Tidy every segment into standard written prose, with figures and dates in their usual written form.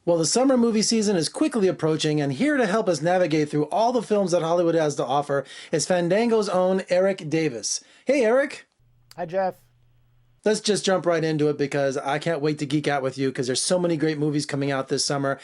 Well, the summer movie season is quickly approaching, and here to help us navigate through all the films that Hollywood has to offer is Fandango's own Erik Davis. Hey, Erik. Hi, Jeff. Let's just jump right into it because I can't wait to geek out with you because there's so many great movies coming out this summer.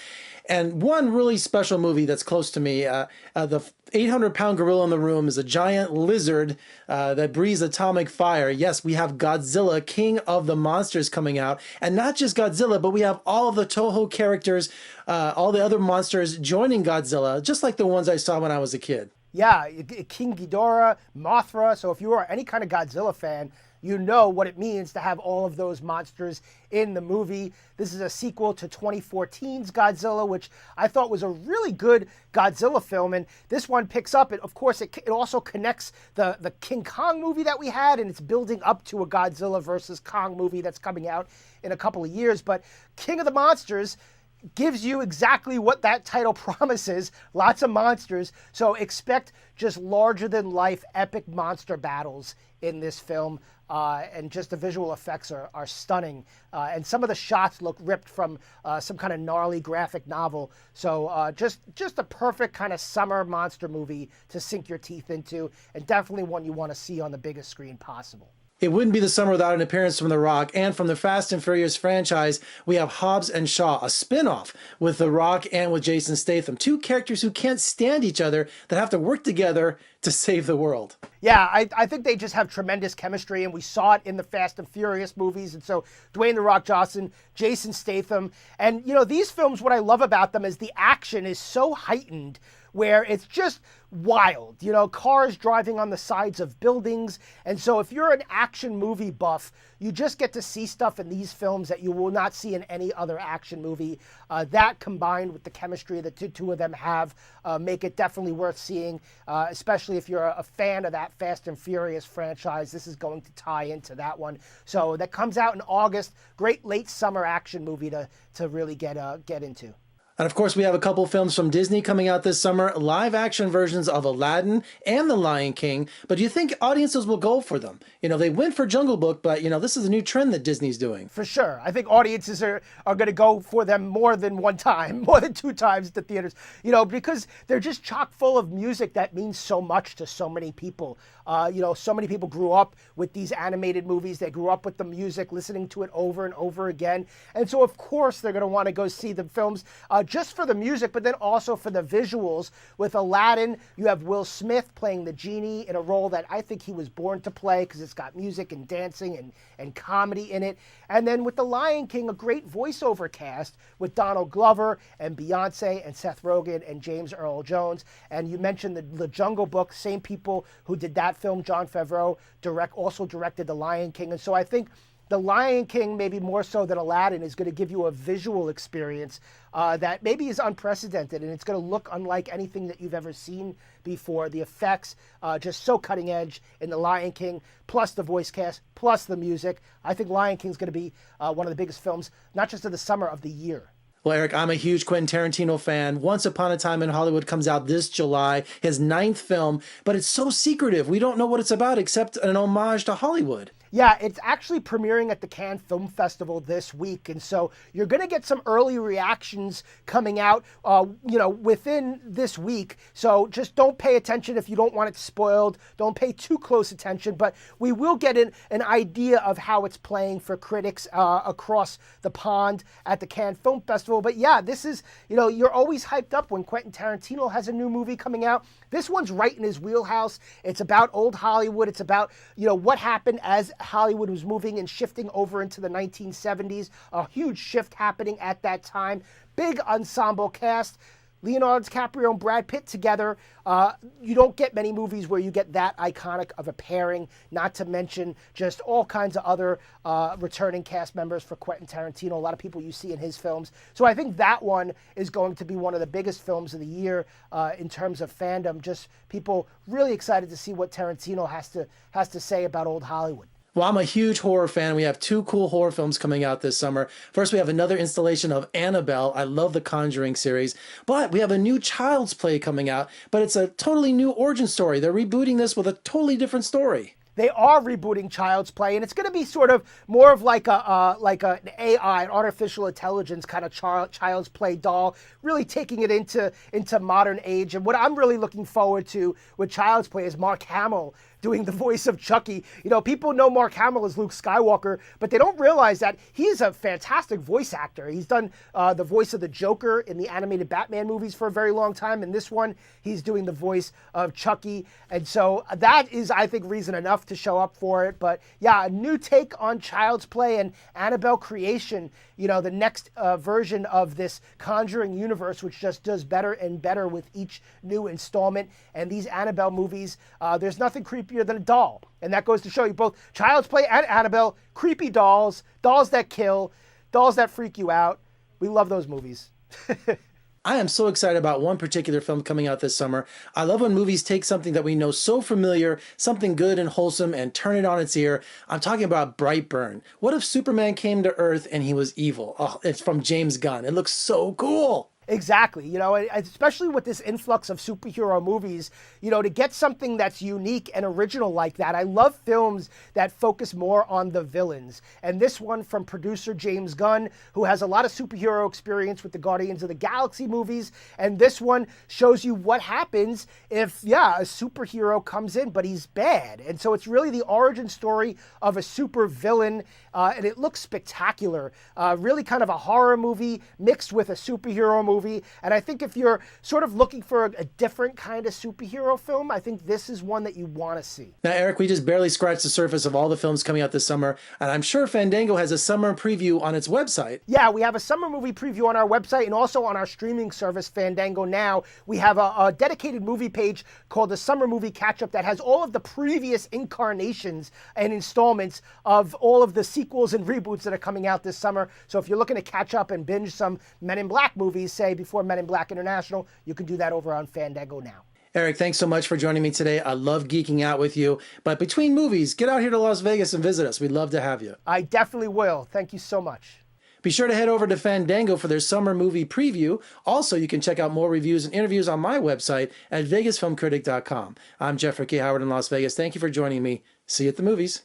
And one really special movie that's close to me, the 800-pound gorilla in the room is a giant lizard that breathes atomic fire. Yes, we have Godzilla, King of the Monsters, coming out. And not just Godzilla, but we have all of the Toho characters, all the other monsters joining Godzilla, just like the ones I saw when I was a kid. Yeah, King Ghidorah, Mothra. So if you are any kind of Godzilla fan, you know what it means to have all of those monsters in the movie. This is a sequel to 2014's Godzilla, which I thought was a really good Godzilla film. And this one picks up, of course, it also connects the King Kong movie that we had, and it's building up to a Godzilla versus Kong movie that's coming out in a couple of years. But King of the Monsters gives you exactly what that title promises, lots of monsters. So expect just larger than life epic monster battles in this film. And just the visual effects are stunning. And some of the shots look ripped from some kind of gnarly graphic novel. So just a perfect kind of summer monster movie to sink your teeth into, and definitely one you want to see on the biggest screen possible. It wouldn't be the summer without an appearance from The Rock, and from the Fast and Furious franchise, we have Hobbs and Shaw, a spin-off with The Rock and with Jason Statham, two characters who can't stand each other that have to work together to save the world. Yeah, I think they just have tremendous chemistry, and we saw it in the Fast and Furious movies. And so Dwayne "The Rock" Johnson, Jason Statham, and these films, what I love about them is the action is so heightened, where it's just wild, cars driving on the sides of buildings. And so if you're an action movie buff, you just get to see stuff in these films that you will not see in any other action movie. That combined with the chemistry that the two of them have make it definitely worth seeing, especially if you're a fan of that Fast and Furious franchise. This is going to tie into that one. So that comes out in August. Great late summer action movie to really get into. And of course, we have a couple films from Disney coming out this summer, live action versions of Aladdin and The Lion King. But do you think audiences will go for them? They went for Jungle Book, but this is a new trend that Disney's doing. For sure. I think audiences are going to go for them more than one time, more than two times at the theaters, because they're just chock full of music that means so much to so many people. So many people grew up with these animated movies. They grew up with the music, listening to it over and over again. And so, of course, they're going to want to go see the films just for the music, but then also for the visuals. With Aladdin, you have Will Smith playing the genie in a role that I think he was born to play because it's got music and dancing and comedy in it. And then with The Lion King, a great voiceover cast with Donald Glover and Beyonce and Seth Rogen and James Earl Jones. And you mentioned the Jungle Book, same people who did that film, Jon Favreau, also directed The Lion King. And so I think The Lion King, maybe more so than Aladdin, is going to give you a visual experience that maybe is unprecedented, and it's going to look unlike anything that you've ever seen before. The effects, just so cutting edge in The Lion King, plus the voice cast, plus the music. I think Lion King is going to be one of the biggest films, not just of the summer, of the year. Well, Erik, I'm a huge Quentin Tarantino fan. Once Upon a Time in Hollywood comes out this July, his 9th film, but it's so secretive. We don't know what it's about except an homage to Hollywood. Yeah, it's actually premiering at the Cannes Film Festival this week. And so you're going to get some early reactions coming out, within this week. So just don't pay attention if you don't want it spoiled. Don't pay too close attention. But we will get an idea of how it's playing for critics across the pond at the Cannes Film Festival. But yeah, this is, you're always hyped up when Quentin Tarantino has a new movie coming out. This one's right in his wheelhouse. It's about old Hollywood. It's about, what happened as Hollywood was moving and shifting over into the 1970s. A huge shift happening at that time. Big ensemble cast. Leonardo DiCaprio and Brad Pitt together. You don't get many movies where you get that iconic of a pairing, not to mention just all kinds of other returning cast members for Quentin Tarantino, a lot of people you see in his films. So I think that one is going to be one of the biggest films of the year in terms of fandom. Just people really excited to see what Tarantino has to say about old Hollywood. Well, I'm a huge horror fan. We have two cool horror films coming out this summer. First, we have another installation of Annabelle. I love the Conjuring series. But we have a new Child's Play coming out, but it's a totally new origin story. They're rebooting this with a totally different story. they are rebooting Child's Play, and it's going to be sort of more of like an AI, an artificial intelligence kind of Child's Play doll, really taking it into modern age. And what I'm really looking forward to with Child's Play is Mark Hamill doing the voice of Chucky. You know, people know Mark Hamill as Luke Skywalker, but they don't realize that he's a fantastic voice actor. He's done the voice of the Joker in the animated Batman movies for a very long time. In this one, he's doing the voice of Chucky. And so that is, I think, reason enough to show up for it. But yeah, a new take on Child's Play and Annabelle Creation, you know, the next version of this Conjuring universe, which just does better and better with each new installment. And these Annabelle movies, there's nothing creepier than a doll. And that goes to show you both Child's Play and Annabelle, creepy dolls, dolls that kill, dolls that freak you out. We love those movies. I am so excited about one particular film coming out this summer. I love when movies take something that we know so familiar, something good and wholesome, and turn it on its ear. I'm talking about Brightburn. What if Superman came to Earth and he was evil? Oh, it's from James Gunn. It looks so cool. Exactly. You know, especially with this influx of superhero movies, you know, to get something that's unique and original like that. I love films that focus more on the villains. And this one from producer James Gunn, who has a lot of superhero experience with the Guardians of the Galaxy movies. And this one shows you what happens if, yeah, a superhero comes in, but he's bad. And so it's really the origin story of a super villain. And it looks spectacular. Really kind of a horror movie mixed with a superhero movie. And I think if you're sort of looking for a different kind of superhero film, I think this is one that you want to see. Now, Eric, we just barely scratched the surface of all the films coming out this summer, and I'm sure Fandango has a summer preview on its website. Yeah, we have a summer movie preview on our website and also on our streaming service, FandangoNow. We have a dedicated movie page called the Summer Movie Catch-Up that has all of the previous incarnations and installments of all of the sequels and reboots that are coming out this summer. So if you're looking to catch up and binge some Men in Black movies, say before Men in Black International, you can do that over on FandangoNow. Eric, thanks so much for joining me today. I love geeking out with you. But between movies, get out here to Las Vegas and visit us. We'd love to have you. I definitely will. Thank you so much. Be sure to head over to Fandango for their summer movie preview. Also, you can check out more reviews and interviews on my website at vegasfilmcritic.com. I'm Jeffrey K. Howard in Las Vegas. Thank you for joining me. See you at the movies.